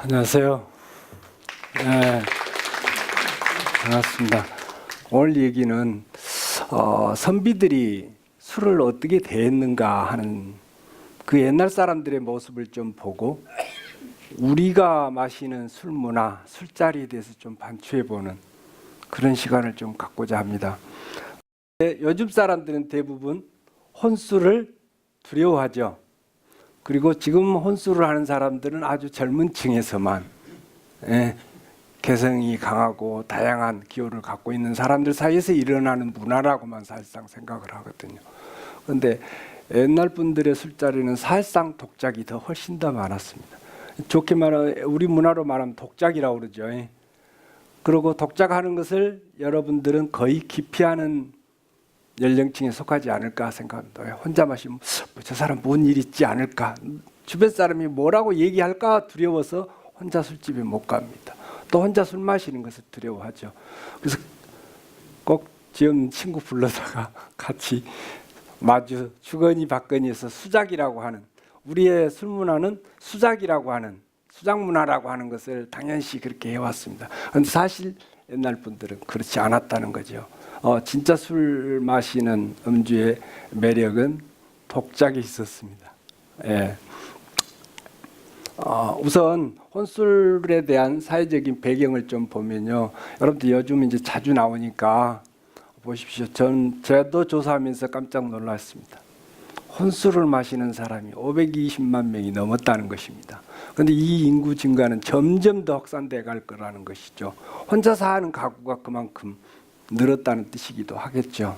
안녕하세요. 네, 반갑습니다. 오늘 얘기는 선비들이 술을 어떻게 대했는가 하는 그 옛날 사람들의 모습을 좀 보고 우리가 마시는 술 문화, 술자리에 대해서 좀 반추해보는 그런 시간을 좀 갖고자 합니다. 요즘 사람들은 대부분 혼술을 두려워하죠. 그리고 지금 혼술을 하는 사람들은 아주 젊은 층에서만 개성이 강하고 다양한 기호를 갖고 있는 사람들 사이에서 일어나는 문화라고만 사실상 생각을 하거든요. 그런데 옛날 분들의 술자리는 사실상 독작이 더 훨씬 더 많았습니다. 좋게 말하면 우리 문화로 말하면 독작이라고 그러죠. 그리고 독작하는 것을 여러분들은 거의 기피하는 연령층에 속하지 않을까 생각합니다. 혼자 마시면 저 사람 뭔 일 있지 않을까, 주변 사람이 뭐라고 얘기할까 두려워서 혼자 술집에 못 갑니다. 또 혼자 술 마시는 것을 두려워하죠. 그래서 꼭 지금 친구 불러다가 같이 마주 주거니 받거니에서 수작이라고 하는, 우리의 술 문화는 수작이라고 하는, 수작 문화라고 하는 것을 당연시 그렇게 해왔습니다. 그런데 사실 옛날 분들은 그렇지 않았다는 거죠. 진짜 술 마시는 음주의 매력은 독작에 있었습니다. 예. 우선 혼술에 대한 사회적인 배경을 좀 보면요, 여러분들 요즘 이제 자주 나오니까 보십시오. 저도 조사하면서 깜짝 놀랐습니다. 혼술을 마시는 사람이 520만 명이 넘었다는 것입니다. 그런데 이 인구 증가는 점점 더 확산돼 갈 거라는 것이죠. 혼자 사는 가구가 그만큼 늘었다는 뜻이기도 하겠죠.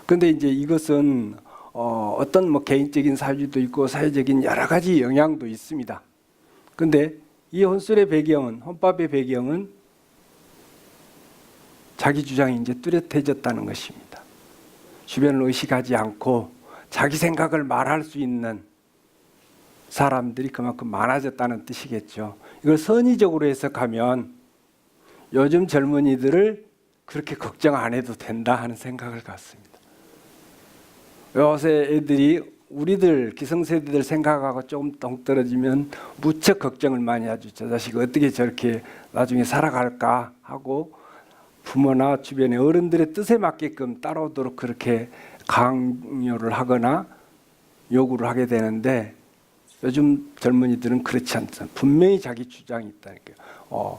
그런데 이제 이것은 어떤 개인적인 사유도 있고 사회적인 여러 가지 영향도 있습니다. 그런데 이 혼술의 배경은, 혼밥의 배경은 자기 주장이 이제 뚜렷해졌다는 것입니다. 주변을 의식하지 않고 자기 생각을 말할 수 있는 사람들이 그만큼 많아졌다는 뜻이겠죠. 이걸 선의적으로 해석하면 요즘 젊은이들을 그렇게 걱정 안 해도 된다 하는 생각을 갖습니다. 요새 애들이 우리들 기성세대들 생각하고 조금 동떨어지면 무척 걱정을 많이 하죠. 저 자식 어떻게 저렇게 나중에 살아갈까 하고 부모나 주변의 어른들의 뜻에 맞게끔 따라오도록 그렇게 강요를 하거나 요구를 하게 되는데, 요즘 젊은이들은 그렇지 않잖아요. 분명히 자기 주장이 있다니까요.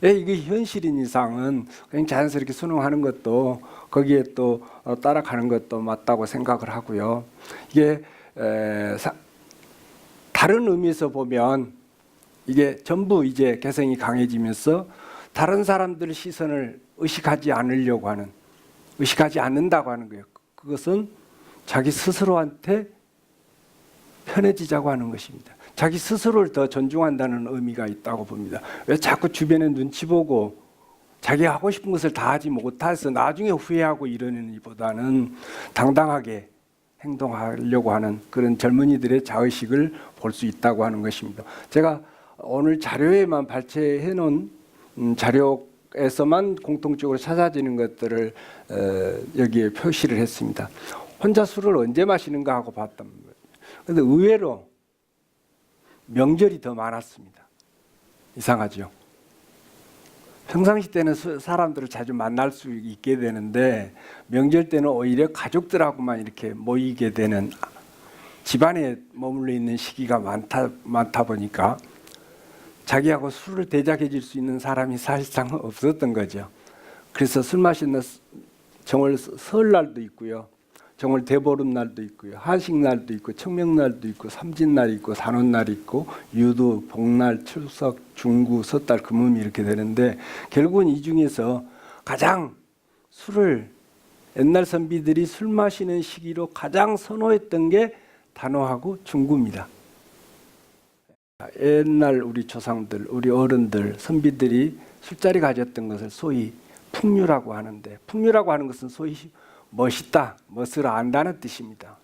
이게 현실인 이상은 그냥 자연스럽게 순응하는 것도, 거기에 또 따라가는 것도 맞다고 생각을 하고요. 이게 다른 의미에서 보면 이게 전부 이제 개성이 강해지면서 다른 사람들 시선을 의식하지 않으려고 하는, 의식하지 않는다고 하는 거예요. 그것은 자기 스스로한테 편해지자고 하는 것입니다. 자기 스스로를 더 존중한다는 의미가 있다고 봅니다. 왜 자꾸 주변에 눈치 보고 자기가 하고 싶은 것을 다 하지 못해서 나중에 후회하고 이러느니보다는 당당하게 행동하려고 하는 그런 젊은이들의 자의식을 볼 수 있다고 하는 것입니다. 제가 오늘 자료에만 발췌해 놓은 자료에서만 공통적으로 찾아지는 것들을 여기에 표시를 했습니다. 혼자 술을 언제 마시는가 하고 봤단 말이에요. 그런데 의외로 명절이 더 많았습니다. 이상하죠? 평상시 때는 사람들을 자주 만날 수 있게 되는데 명절 때는 오히려 가족들하고만 이렇게 모이게 되는, 집안에 머물러 있는 시기가 많다 보니까 자기하고 술을 대작해 줄 수 있는 사람이 사실상 없었던 거죠. 그래서 술 마시는 정월 설날도 있고요, 정월 대보름날도 있고요, 한식날도 있고, 청명날도 있고, 삼진날이 있고, 산원날이 있고, 유도, 복날, 추석, 중구, 섣달, 금음이 이렇게 되는데, 결국은 이 중에서 가장 술을, 옛날 선비들이 술 마시는 시기로 가장 선호했던 게 단오하고 중구입니다. 옛날 우리 조상들, 우리 어른들, 선비들이 술자리 가졌던 것을 소위 풍류라고 하는데, 풍류라고 하는 것은 소위 멋있다, 멋을 안다는 뜻입니다.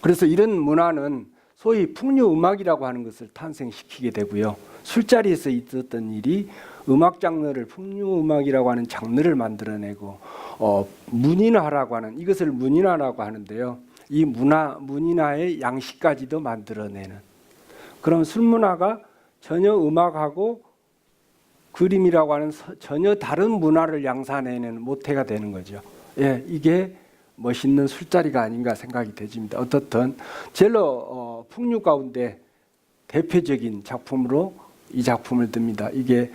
그래서 이런 문화는 소위 풍류 음악이라고 하는 것을 탄생시키게 되고요. 술자리에서 있었던 일이 음악 장르를, 풍류 음악이라고 하는 장르를 만들어내고, 문인화라고 하는, 이것을 문인화라고 하는데요. 이 문인화의 양식까지도 만들어내는, 그럼 술 문화가 전혀 음악하고 그림이라고 하는 전혀 다른 문화를 양산해내는 모태가 되는 거죠. 예, 이게 멋있는 술자리가 아닌가 생각이 되집니다. 어떻든 젤로 풍류 가운데 대표적인 작품으로 이 작품을 듭니다. 이게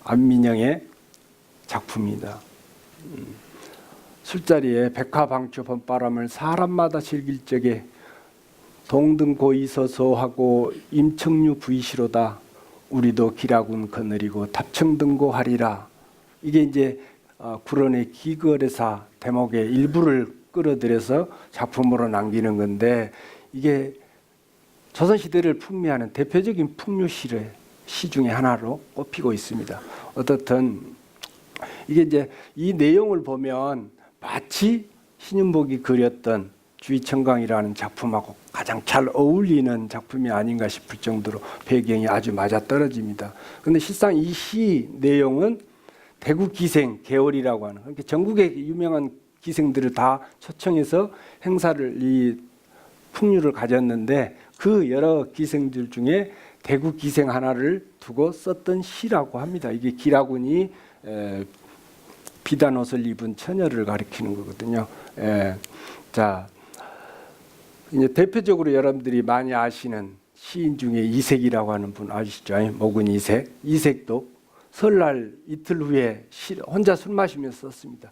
안민영의 작품입니다. 술자리에 백화방초 봄바람을 사람마다 즐길 적에 동등고이서소하고 임청류 부이시로다 우리도 기라군 거느리고 탑청등고 하리라. 이게 이제 구론의 기거래사 대목의 일부를 끌어들여서 작품으로 남기는 건데 이게 조선시대를 풍미하는 대표적인 풍류시의 시 중에 하나로 꼽히고 있습니다. 어떻든 이게 이제 이 내용을 보면 마치 신윤복이 그렸던 주의청강이라는 작품하고 가장 잘 어울리는 작품이 아닌가 싶을 정도로 배경이 아주 맞아떨어집니다. 그런데 실상 이 시 내용은 대구 기생 계월이라고 하는 그러니까 전국의 유명한 기생들을 다 초청해서 행사를 이 풍류를 가졌는데 그 여러 기생들 중에 대구 기생 하나를 두고 썼던 시라고 합니다. 이게 기라군이 비단 옷을 입은 처녀를 가리키는 거거든요. 자, 이제 대표적으로 여러분들이 많이 아시는 시인 중에 이색이라고 하는 분 아시죠? 목은 이색. 이색도 설날 이틀 후에 혼자 술 마시면서 썼습니다.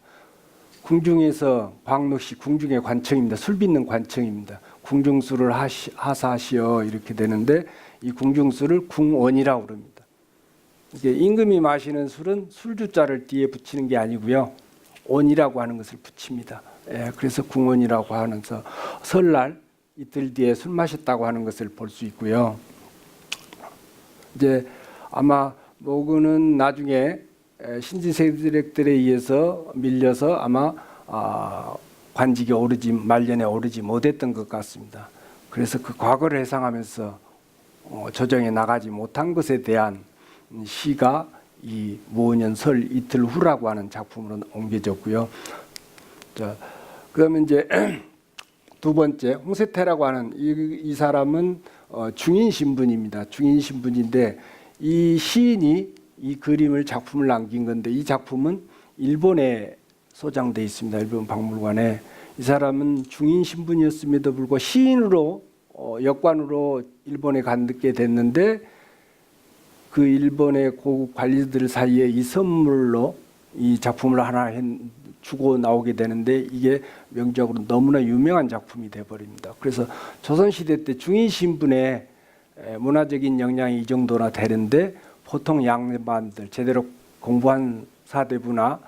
궁중에서 광록시 궁중의 관청입니다. 술 빚는 관청입니다. 궁중술을 하사하시어 이렇게 되는데 이 궁중술을 궁원이라고 그럽니다. 이게 임금이 마시는 술은 술주자를 뒤에 붙이는 게 아니고요. 원이라고 하는 것을 붙입니다. 그래서 궁원이라고 하면서 설날 이틀 뒤에 술 마셨다고 하는 것을 볼 수 있고요. 이제 아마 모구는 나중에 신지세력들에 의해서 밀려서 아마 관직에 오르지 말년에 오르지 못했던 것 같습니다. 그래서 그 과거를 회상하면서 조정에 나가지 못한 것에 대한 시가 이 모년 설 이틀 후라고 하는 작품으로 옮겨졌고요. 자, 그러면 이제 두 번째 홍세태라고 하는 이 사람은 중인 신분입니다. 중인 신분인데 이 시인이 이 그림을 작품을 남긴 건데 이 작품은 일본에 소장돼 있습니다. 일본 박물관에. 이 사람은 중인 신분이었음에도 불구하고 시인으로 역관으로 일본에 갔게 됐는데 그 일본의 고급 관리들 사이에 이 선물로 이 작품을 하나 주고 나오게 되는데 이게 명작으로 너무나 유명한 작품이 되어버립니다. 그래서 조선시대 때 중인 신분의 문화적인 역량이 이 정도나 되는데 보통 양반들 제대로 공부한 사대부나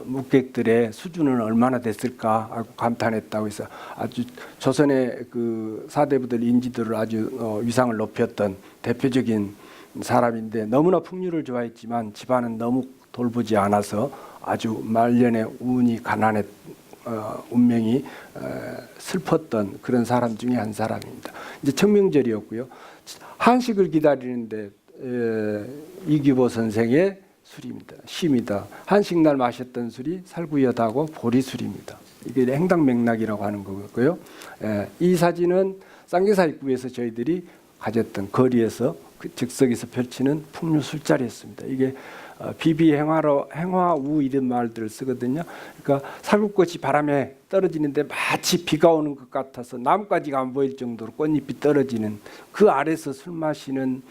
묵객들의 수준은 얼마나 됐을까 하고 감탄했다고 해서 아주 조선의 그 사대부들 인지도를 아주 위상을 높였던 대표적인 사람인데 너무나 풍류를 좋아했지만 집안은 너무 돌보지 않아서 아주 말년에 운이 가난했 운명이 슬펐던 그런 사람 중에 한 사람입니다. 이제 청명절이었고요. 한식을 기다리는데 이규보 선생의 술입니다. 시입니다. 한식날 마셨던 술이 살구여다고 보리술입니다. 이게 행당맥락이라고 하는 거고요. 이 사진은 쌍계사 입구에서 저희들이 가졌던 거리에서 그 즉석에서 펼치는 풍류 술자리였습니다. 이게 비비행화우 이런 말들을 쓰거든요. 그러니까 살구꽃이 바람에 떨어지는데 마치 비가 오는 것 같아서 나뭇가지가 안 보일 정도로 꽃잎이 떨어지는 그 아래서 술 마시는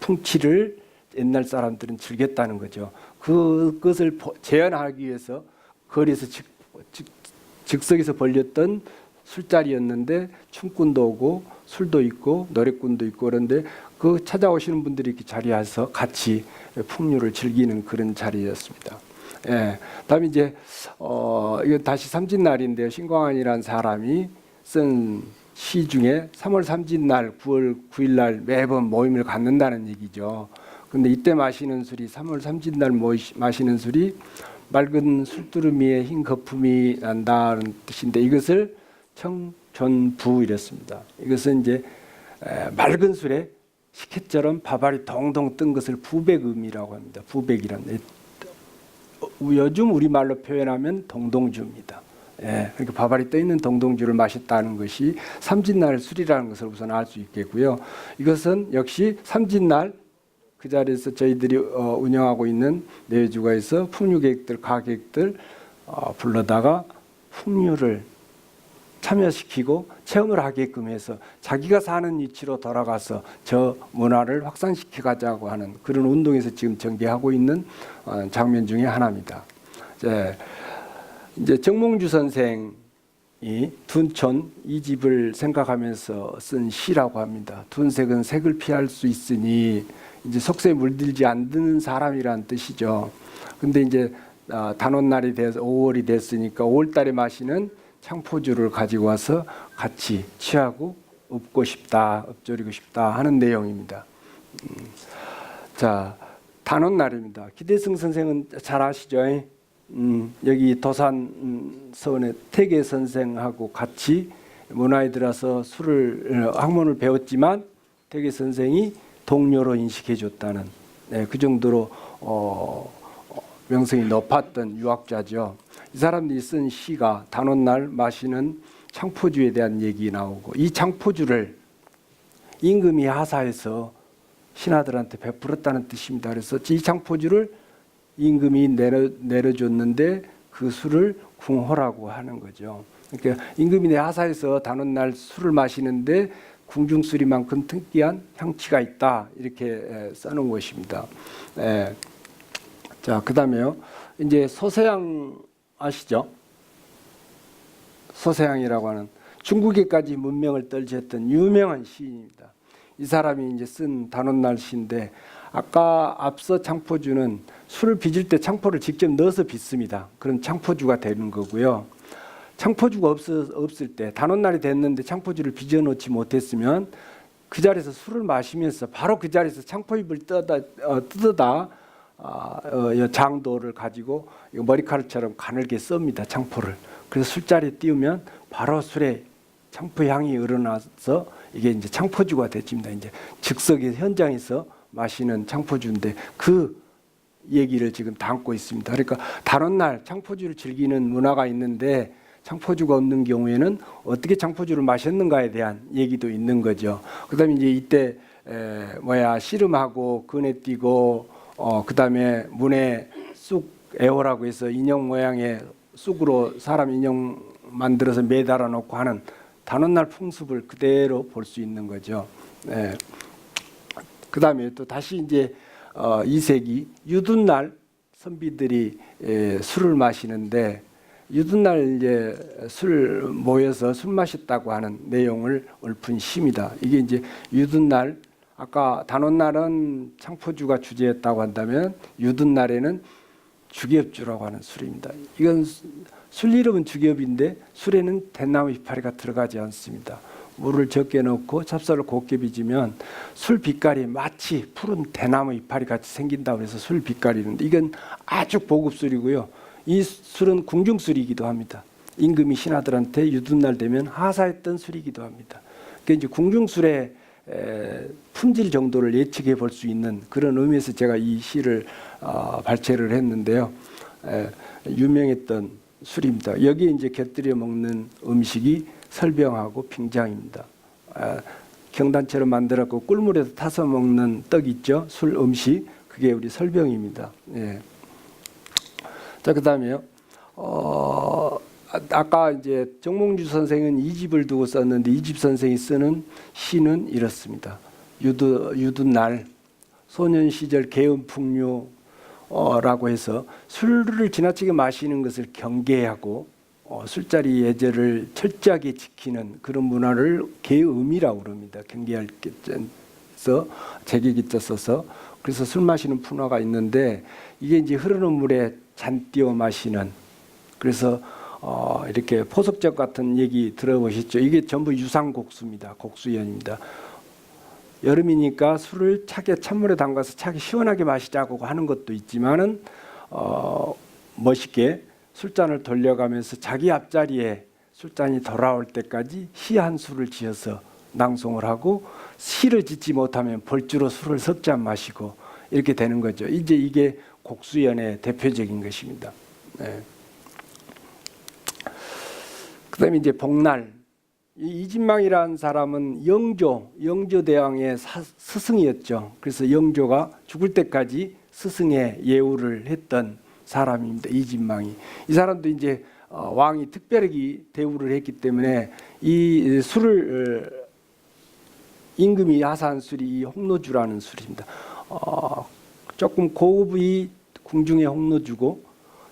풍치를 옛날 사람들은 즐겼다는 거죠. 그것을 재현하기 위해서 거리에서 즉석에서 벌렸던 술자리였는데 춤꾼도 오고 술도 있고 노래꾼도 있고 그런데 그 찾아오시는 분들이 이렇게 자리에서 같이 풍류를 즐기는 그런 자리였습니다. 다음에 이제 이거 다시 삼진날인데요. 신광환이라는 사람이 쓴 시 중에 3월 삼진날, 9월 9일날 매번 모임을 갖는다는 얘기죠. 근데 이때 마시는 술이 3월 삼진날 마시는 술이 맑은 술두루미에 흰 거품이 난다는 뜻인데 이것을 청존부 이랬습니다. 이것은 이제 맑은 술에 식혜처럼 밥알이 동동 뜬 것을 부백음이라고 합니다. 부백이란 요즘 우리말로 표현하면 동동주입니다. 예, 그러니까 밥알이 떠 있는 동동주를 마셨다는 것이 삼진날 술이라는 것을 우선 알 수 있겠고요. 이것은 역시 삼진날 그 자리에서 저희들이 운영하고 있는 내외주가에서 풍류객들, 가객들 불러다가 풍류를 참여시키고 체험을 하게끔 해서 자기가 사는 위치로 돌아가서 저 문화를 확산시켜 가자고 하는 그런 운동에서 지금 전개하고 있는 장면 중에 하나입니다. 이제 정몽주 선생이 둔촌 이 집을 생각하면서 쓴 시라고 합니다. 둔색은 색을 피할 수 있으니 이제 속세에 물들지 않는 사람이란 뜻이죠. 근데 이제 단오날이 돼서 5월이 됐으니까 5월달에 마시는 창포주를 가지고 와서 같이 취하고 읊고 싶다, 읊조리고 싶다 하는 내용입니다. 자, 단오날입니다. 기대승 선생은 잘 아시죠? 여기 도산 서원의 태계 선생하고 같이 문화에 들어서 술을 학문을 배웠지만 태계 선생이 동료로 인식해 줬다는 그 정도로 명성이 높았던 유학자죠. 이 사람들이 쓴 시가 단오날 마시는 창포주에 대한 얘기 나오고 이 창포주를 임금이 하사해서 신하들한테 베풀었다는 뜻입니다. 그래서 이 창포주를 임금이 내려줬는데 그 술을 궁호라고 하는 거죠. 그러니까 임금이 하사해서 단오날 술을 마시는데 궁중술이만큼 특이한 향취가 있다 이렇게 써놓은 것입니다. 자, 그다음에요. 이제 소세양 아시죠? 소세양이라고 하는 중국에까지 문명을 떨쳤던 유명한 시인입니다. 이 사람이 이제 쓴 단오날 시인데 아까 앞서 창포주는 술을 빚을 때 창포를 직접 넣어서 빚습니다. 그런 창포주가 되는 거고요. 창포주가 없을 때 단오날이 됐는데 창포주를 빚어 놓지 못했으면 그 자리에서 술을 마시면서 바로 그 자리에서 창포잎을 뜯어다 장도를 가지고 머리카락처럼 가늘게 썹니다. 창포를. 그래서 술자리에 띄우면 바로 술에 창포 향이 우러나서 이게 이제 창포주가 되집니다. 이제 즉석의 현장에서 마시는 창포주인데 그 얘기를 지금 담고 있습니다. 그러니까 단오날 창포주를 즐기는 문화가 있는데 창포주가 없는 경우에는 어떻게 창포주를 마셨는가에 대한 얘기도 있는 거죠. 그다음에 이제 이때 씨름하고 그네뛰고 그다음에 문에 쑥 애호라고 해서 인형 모양의 쑥으로 사람 인형 만들어서 매달아 놓고 하는 단오날 풍습을 그대로 볼 수 있는 거죠. 그다음에 또 다시 이제 2세기 유둔날 선비들이 술을 마시는데 유둔날 이제 술 모여서 술 마셨다고 하는 내용을 읊은 시입니다. 이게 이제 유둔날 아까 단오날은 창포주가 주제였다고 한다면 유둔날에는 주기업주라고 하는 술입니다. 이건 술 이름은 주기업인데 술에는 대나무 이파리가 들어가지 않습니다. 물을 적게 넣고 찹쌀을 곱게 빚으면 술 빛깔이 마치 푸른 대나무 이파리 같이 생긴다고 해서 술 빛깔이는데 이건 아주 고급 술이고요. 이 술은 궁중술이기도 합니다. 임금이 신하들한테 유둔날 되면 하사했던 술이기도 합니다. 그러니까 이제 궁중술의 품질 정도를 예측해 볼 수 있는 그런 의미에서 제가 이 시를 발췌를 했는데요. 유명했던 술입니다. 여기에 이제 곁들여 먹는 음식이 설병하고 빙장입니다. 경단처럼 만들었고 꿀물에서 타서 먹는 떡 있죠. 술 음식 그게 우리 설병입니다. 자, 그다음에요. 아까 이제 정몽주 선생은 이 집을 두고 썼는데 이 집 선생이 쓰는 시는 이렇습니다. 유둔날 소년 시절 개음풍류라고 해서 술을 지나치게 마시는 것을 경계하고 술자리 예절을 철저하게 지키는 그런 문화를 계음이라고 그럽니다. 경계할 때서 제기기자 써서 그래서 술 마시는 문화가 있는데 이게 이제 흐르는 물에 잔 띄워 마시는 그래서 이렇게 포석적 같은 얘기 들어보셨죠? 이게 전부 유상곡수입니다. 곡수연입니다. 여름이니까 술을 차게 찬물에 담가서 차게 시원하게 마시자고 하는 것도 있지만은 멋있게 술잔을 돌려가면서 자기 앞자리에 술잔이 돌아올 때까지 시 한 수를 지어서 낭송을 하고 시를 짓지 못하면 벌주로 술을 석 잔 마시고 이렇게 되는 거죠. 이제 이게 곡수연의 대표적인 것입니다. 그다음에 이제 복날. 이 이진망이라는 사람은 영조 대왕의 스승이었죠. 그래서 영조가 죽을 때까지 스승의 예우를 했던 사람입니다. 이진망이. 이 사람도 이제 왕이 특별하게 대우를 했기 때문에 이 술을 임금이 하사한 술이 이 홍로주라는 술입니다. 조금 고급의 궁중의 홍로주고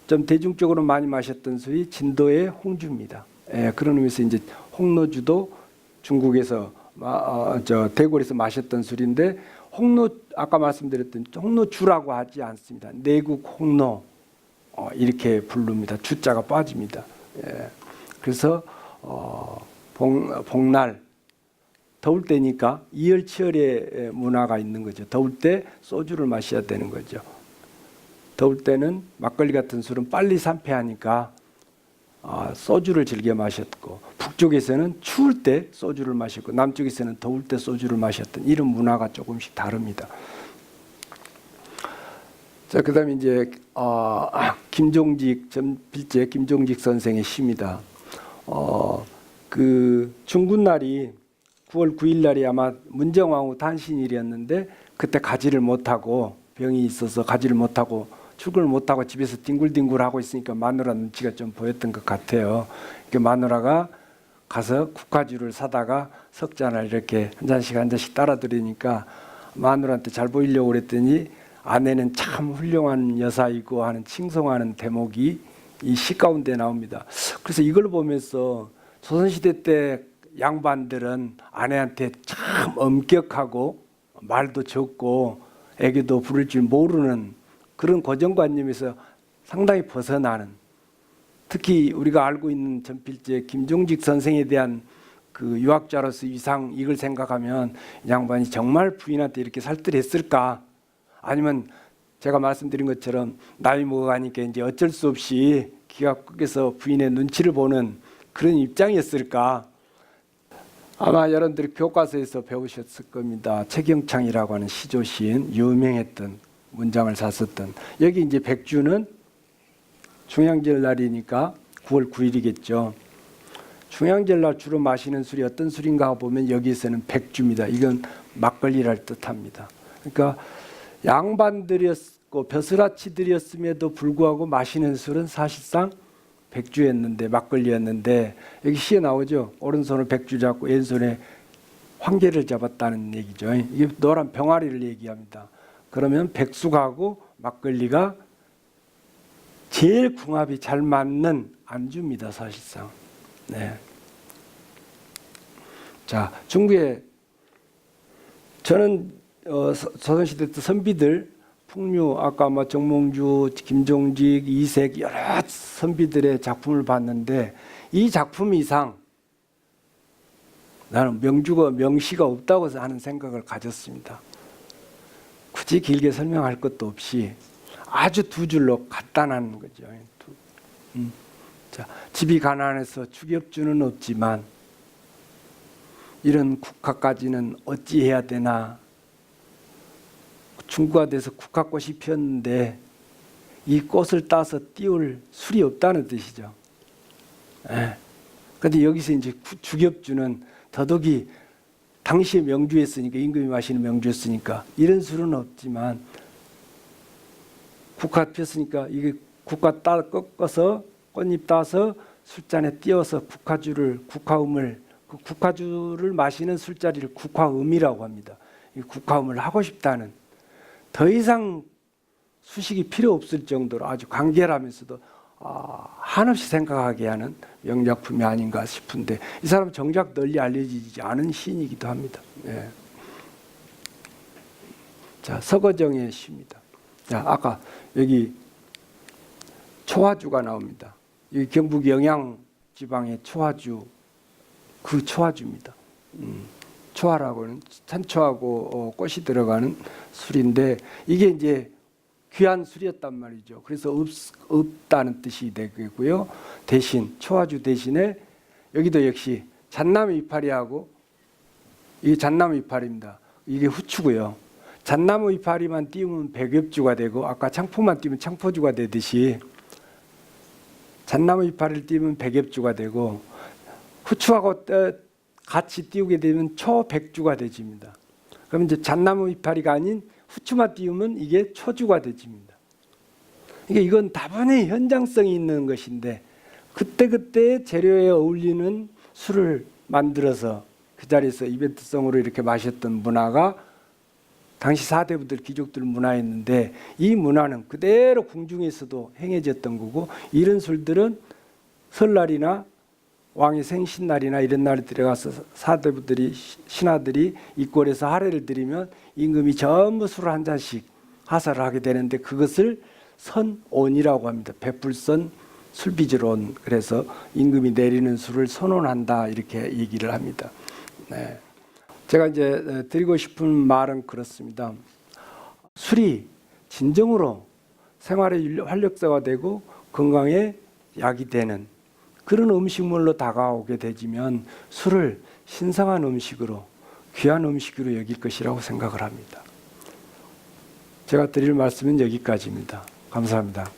좀 대중적으로 많이 마셨던 술이 진도의 홍주입니다. 그런 의미에서 이제 홍로주도 중국에서 대궐에서 마셨던 술인데 아까 말씀드렸던 홍로주라고 하지 않습니다. 내국 홍로 이렇게 부릅니다. 주자가 빠집니다. 그래서 복날 더울 때니까 이열치열의 문화가 있는 거죠. 더울 때 소주를 마셔야 되는 거죠. 더울 때는 막걸리 같은 술은 빨리 산패하니까 소주를 즐겨 마셨고, 북쪽에서는 추울 때 소주를 마셨고 남쪽에서는 더울 때 소주를 마셨던 이런 문화가 조금씩 다릅니다. 자, 그다음에 이제 김종직 전필제 김종직 선생의 시입니다. 그 중군날이 9월 9일 날이 아마 문정왕후 탄신일이었는데 그때 가지를 못하고 병이 있어서 가지를 못하고 출근을 못하고 집에서 뒹굴뒹굴하고 있으니까 마누라 눈치가 좀 보였던 것 같아요. 그 마누라가 가서 국화주를 사다가 석잔을 이렇게 한 잔씩 따라드리니까 마누라한테 잘 보이려고 그랬더니 아내는 참 훌륭한 여사이고 하는 칭송하는 대목이 이 시 가운데 나옵니다. 그래서 이걸 보면서 조선시대 때 양반들은 아내한테 참 엄격하고 말도 적고 애교도 부를 줄 모르는 그런 고정관념에서 상당히 벗어나는, 특히 우리가 알고 있는 전필제 김종직 선생에 대한 그 유학자로서 위상, 이걸 생각하면 이 양반이 정말 부인한테 이렇게 살뜰했을까, 아니면 제가 말씀드린 것처럼 나이 먹어가니까 이제 어쩔 수 없이 기가 꺾여서 부인의 눈치를 보는 그런 입장이었을까. 아마 여러분들이 교과서에서 배우셨을 겁니다. 최경창이라고 하는 시조시인, 유명했던 문장을 샀었던. 여기 이제 백주는 중양절 날이니까 9월 9일이겠죠. 중양절 날 주로 마시는 술이 어떤 술인가 보면 여기에서는 백주입니다. 이건 막걸리를 뜻합니다. 그러니까 양반들이었고 벼슬아치들이었음에도 불구하고 마시는 술은 사실상 백주였는데, 막걸리였는데, 여기 시에 나오죠. 오른손으로 백주 잡고 왼손에 황제를 잡았다는 얘기죠. 이게 노란 병아리를 얘기합니다. 그러면 백숙하고 막걸리가 제일 궁합이 잘 맞는 안주입니다, 사실상. 네. 자, 중국에 저는 조선시대 때 선비들, 풍류, 아까 뭐 정몽주, 김종직, 이색 여러 선비들의 작품을 봤는데 이 작품 이상 나는 명시가 없다고 하는 생각을 가졌습니다. 굳이 길게 설명할 것도 없이 아주 두 줄로 간단한 거죠. 자, 집이 가난해서 축엽주는 없지만 이런 국화까지는 어찌해야 되나. 중국화돼서 국화꽃이 피었는데 이 꽃을 따서 띄울 술이 없다는 뜻이죠. 그런데 여기서 이제 축엽주는 더더욱이 당시에 명주였으니까, 임금이 마시는 명주였으니까 이런 술은 없지만 국화 피었으니까 이게 국화 꺾어서 꽃잎 따서 술잔에 띄워서 국화음을 그 국화주를 마시는 술자리를 국화음이라고 합니다. 이 국화음을 하고 싶다는, 더 이상 수식이 필요 없을 정도로 아주 간결하면서도 한없이 생각하게 하는 명작품이 아닌가 싶은데, 이 사람은 정작 널리 알려지지 않은 시인이기도 합니다. 예. 자, 서거정의 시입니다. 자, 아까 여기 초화주가 나옵니다. 여기 경북 영양 지방의 초화주, 그 초화주입니다. 초화라고는 산초하고 꽃이 들어가는 술인데 이게 이제 귀한 술이었단 말이죠. 그래서 없다는 뜻이 되고요. 대신 초화주 대신에 여기도 역시 잣나무 이파리하고, 이게 잣나무 이파리입니다. 이게 후추고요. 잣나무 이파리만 띄우면 백엽주가 되고, 아까 창포만 띄우면 창포주가 되듯이 잣나무 이파리를 띄우면 백엽주가 되고, 후추하고 같이 띄우게 되면 초백주가 되집니다. 그럼 이제 잣나무 이파리가 아닌 후추만 띄우면 이게 초주가 되집니다. 이건 다분히 현장성이 있는 것인데 그때그때 재료에 어울리는 술을 만들어서 그 자리에서 이벤트성으로 이렇게 마셨던 문화가 당시 사대부들 귀족들 문화였는데 이 문화는 그대로 궁중에서도 행해졌던 거고 이런 술들은 설날이나 왕의 생신날이나 이런 날에 들어가서 사대부들이 신하들이 입궐해서 할애를 드리면 임금이 전부 술을 한 잔씩 하사를 하게 되는데 그것을 선온이라고 합니다. 베풀선 술빚을 온. 그래서 임금이 내리는 술을 선온한다 이렇게 얘기를 합니다. 네. 제가 이제 드리고 싶은 말은 그렇습니다. 술이 진정으로 생활의 활력소가 되고 건강에 약이 되는 그런 음식물로 다가오게 되지면 술을 신성한 음식으로 귀한 음식으로 여길 것이라고 생각을 합니다. 제가 드릴 말씀은 여기까지입니다. 감사합니다.